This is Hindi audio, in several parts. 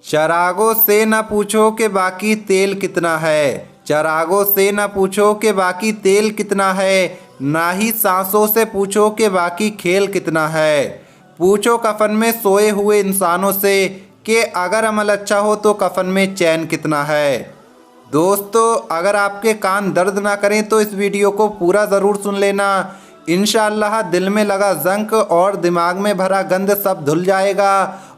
चरागों से न पूछो कि बाकी तेल कितना है, चरागों से न पूछो कि बाकी तेल कितना है, ना ही सांसों से पूछो कि बाकी खेल कितना है। पूछो कफन में सोए हुए इंसानों से कि अगर अमल अच्छा हो तो कफन में चैन कितना है। दोस्तों, अगर आपके कान दर्द ना करें तो इस वीडियो को पूरा ज़रूर सुन लेना। इंशाअल्लाह दिल में लगा जंक और दिमाग में भरा गंद सब धुल जाएगा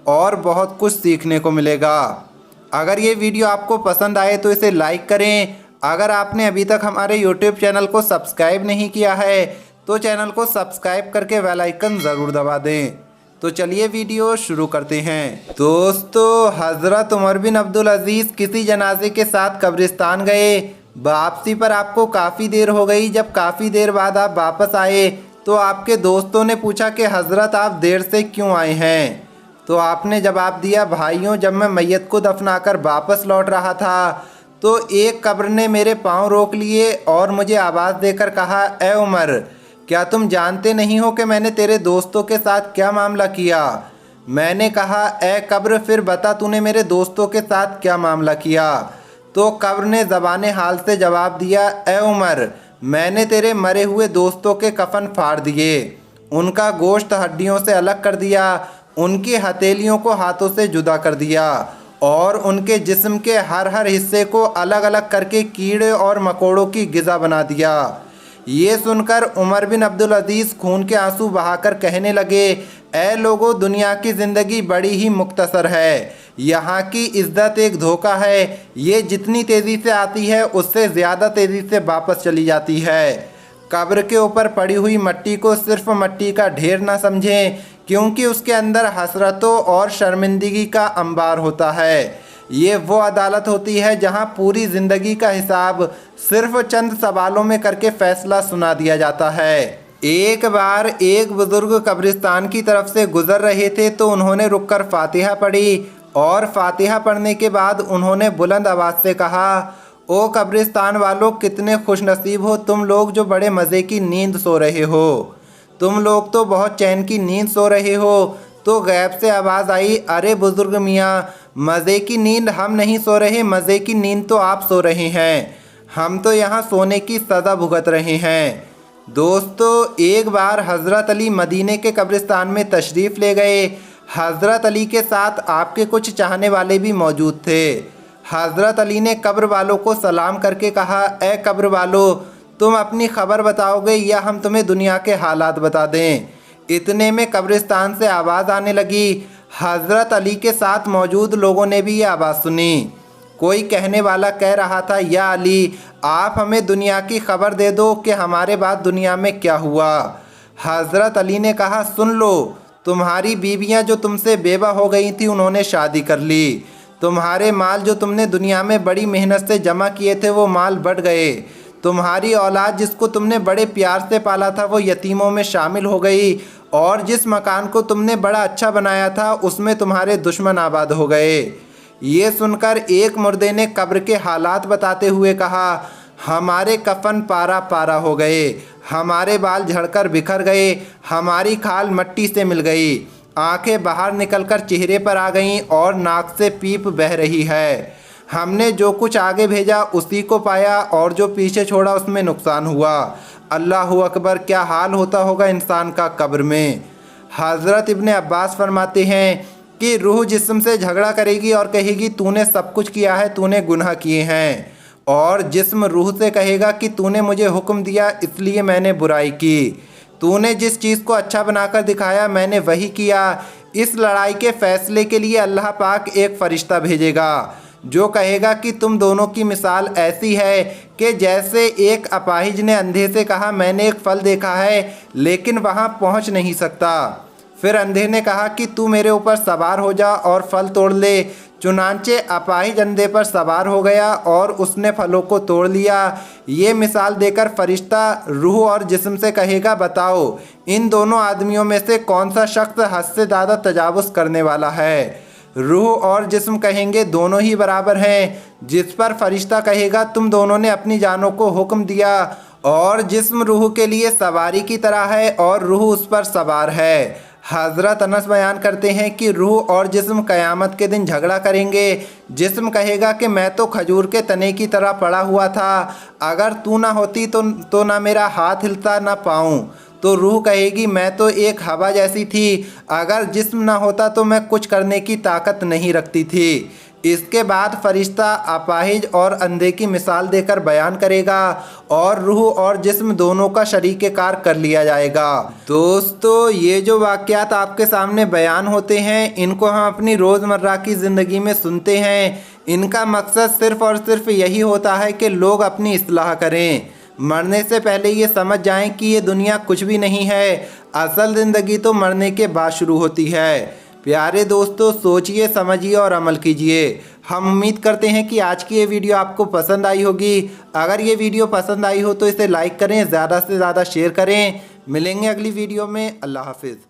और बहुत कुछ सीखने को मिलेगा। अगर ये वीडियो आपको पसंद आए तो इसे लाइक करें। अगर आपने अभी तक हमारे यूट्यूब चैनल को सब्सक्राइब नहीं किया है तो चैनल को सब्सक्राइब करके बेल आइकन ज़रूर दबा दें। तो चलिए वीडियो शुरू करते हैं। दोस्तों, हज़रत उमर बिन अब्दुल अजीज़ किसी जनाजे के साथ कब्रिस्तान गए। वापसी पर आपको काफ़ी देर हो गई। जब काफ़ी देर बाद आप वापस आए तो आपके दोस्तों ने पूछा कि हज़रत आप देर से क्यों आए हैं। तो आपने जवाब दिया, भाइयों जब मैं मैयत को दफनाकर वापस लौट रहा था तो एक कब्र ने मेरे पाँव रोक लिए और मुझे आवाज़ देकर कहा, ए उमर, क्या तुम जानते नहीं हो कि मैंने तेरे दोस्तों के साथ क्या मामला किया। मैंने कहा, ए कब्र फिर बता तूने मेरे दोस्तों के साथ क्या मामला किया। तो कब्र ने ज़बाने हाल से जवाब दिया, ए उमर, मैंने तेरे मरे हुए दोस्तों के कफन फाड़ दिए, उनका गोश्त हड्डियों से अलग कर दिया, उनकी हथेलियों को हाथों से जुदा कर दिया और उनके जिस्म के हर हर हिस्से को अलग अलग करके कीड़े और मकोड़ों की ग़िज़ा बना दिया। ये सुनकर उमर बिन अब्दुल अजीज़ खून के आंसू बहाकर कहने लगे, ए लोगों, दुनिया की ज़िंदगी बड़ी ही मुख्तसर है, यहाँ की इज़्ज़त एक धोखा है, ये जितनी तेज़ी से आती है उससे ज़्यादा तेज़ी से वापस चली जाती है। कब्र के ऊपर पड़ी हुई मट्टी को सिर्फ मट्टी का ढेर ना समझें, क्योंकि उसके अंदर हसरतों और शर्मिंदगी का अंबार होता है। ये वो अदालत होती है जहाँ पूरी ज़िंदगी का हिसाब सिर्फ चंद सवालों में करके फ़ैसला सुना दिया जाता है। एक बार एक बुज़ुर्ग कब्रिस्तान की तरफ से गुज़र रहे थे तो उन्होंने रुककर फातिहा पढ़ी और फातिहा पढ़ने के बाद उन्होंने बुलंद आवाज़ से कहा, ओ कब्रिस्तान वालों, कितने खुशनसीब हो तुम लोग जो बड़े मज़े की नींद सो रहे हो। तुम लोग तो बहुत चैन की नींद सो रहे हो। तो गैब से आवाज़ आई, अरे बुज़ुर्ग मियाँ, मज़े की नींद हम नहीं सो रहे, मज़े की नींद तो आप सो रहे हैं। हम तो यहाँ सोने की सज़ा भुगत रहे हैं। दोस्तों, एक बार हज़रत अली मदीने के कब्रिस्तान में तशरीफ़ ले गए। हज़रत अली के साथ आपके कुछ चाहने वाले भी मौजूद थे। हज़रत अली ने कब्र वालों को सलाम करके कहा, ए कब्र वालों, तुम अपनी ख़बर बताओगे या हम तुम्हें दुनिया के हालात बता दें। इतने में कब्रिस्तान से आवाज़ आने लगी। हज़रत अली के साथ मौजूद लोगों ने भी ये आवाज़ सुनी। कोई कहने वाला कह रहा था, या अली, आप हमें दुनिया की खबर दे दो कि हमारे बाद दुनिया में क्या हुआ। हज़रत अली ने कहा, सुन लो, तुम्हारी बीवियां जो तुमसे बेवा हो गई थी उन्होंने शादी कर ली। तुम्हारे माल जो तुमने दुनिया में बड़ी मेहनत से जमा किए थे वो माल बढ़ गए। तुम्हारी औलाद जिसको तुमने बड़े प्यार से पाला था वो यतीमों में शामिल हो गई और जिस मकान को तुमने बड़ा अच्छा बनाया था उसमें तुम्हारे दुश्मन आबाद हो गए। ये सुनकर एक मुर्दे ने कब्र के हालात बताते हुए कहा, हमारे कफन पारा पारा हो गए, हमारे बाल झड़कर बिखर गए, हमारी खाल मट्टी से मिल गई, आंखें बाहर निकलकर चेहरे पर आ गईं और नाक से पीप बह रही है। हमने जो कुछ आगे भेजा उसी को पाया और जो पीछे छोड़ा उसमें नुकसान हुआ। अल्लाह अकबर, क्या हाल होता होगा इंसान का कब्र में। हज़रत इब्ने अब्बास फरमाते हैं कि रूह जिस्म से झगड़ा करेगी और कहेगी तूने सब कुछ किया है, तूने गुनाह किए हैं, और जिस्म रूह से कहेगा कि तूने मुझे हुक्म दिया इसलिए मैंने बुराई की, तूने जिस चीज़ को अच्छा बनाकर दिखाया मैंने वही किया। इस लड़ाई के फ़ैसले के लिए अल्लाह पाक एक फ़रिश्ता भेजेगा जो कहेगा कि तुम दोनों की मिसाल ऐसी है कि जैसे एक अपाहिज ने अंधे से कहा, मैंने एक फल देखा है लेकिन वहाँ पहुँच नहीं सकता। फिर अंधे ने कहा कि तू मेरे ऊपर सवार हो जा और फल तोड़ ले। चुनांचे अपाहिज अंधे पर सवार हो गया और उसने फलों को तोड़ लिया। ये मिसाल देकर फरिश्ता रूह और जिस्म से कहेगा, बताओ इन दोनों आदमियों में से कौन सा शख्स हद से ज़्यादा तजावुज़ करने वाला है। रूह और जिस्म कहेंगे दोनों ही बराबर हैं, जिस पर फरिश्ता कहेगा तुम दोनों ने अपनी जानों को हुक्म दिया और जिस्म रूह के लिए सवारी की तरह है और रूह उस पर सवार है। हज़रत अनस बयान करते हैं कि रूह और जिस्म क़यामत के दिन झगड़ा करेंगे। जिस्म कहेगा कि मैं तो खजूर के तने की तरह पड़ा हुआ था, अगर तू ना होती तो ना मेरा हाथ हिलता ना पाँव। तो रूह कहेगी मैं तो एक हवा जैसी थी, अगर जिस्म ना होता तो मैं कुछ करने की ताकत नहीं रखती थी। इसके बाद फरिश्ता अपाहिज और अंधे की मिसाल देकर बयान करेगा और रूह और जिस्म दोनों का शरीके कार कर लिया जाएगा। दोस्तों, ये जो वाक़यात आपके सामने बयान होते हैं, इनको हम अपनी रोज़मर्रा की ज़िंदगी में सुनते हैं। इनका मकसद सिर्फ़ और सिर्फ यही होता है कि लोग अपनी इस्लाह करें। मरने से पहले ये समझ जाएं कि ये दुनिया कुछ भी नहीं है, असल ज़िंदगी तो मरने के बाद शुरू होती है। प्यारे दोस्तों, सोचिए, समझिए और अमल कीजिए। हम उम्मीद करते हैं कि आज की ये वीडियो आपको पसंद आई होगी। अगर ये वीडियो पसंद आई हो तो इसे लाइक करें, ज़्यादा से ज़्यादा शेयर करें। मिलेंगे अगली वीडियो में। अल्लाह हाफिज़।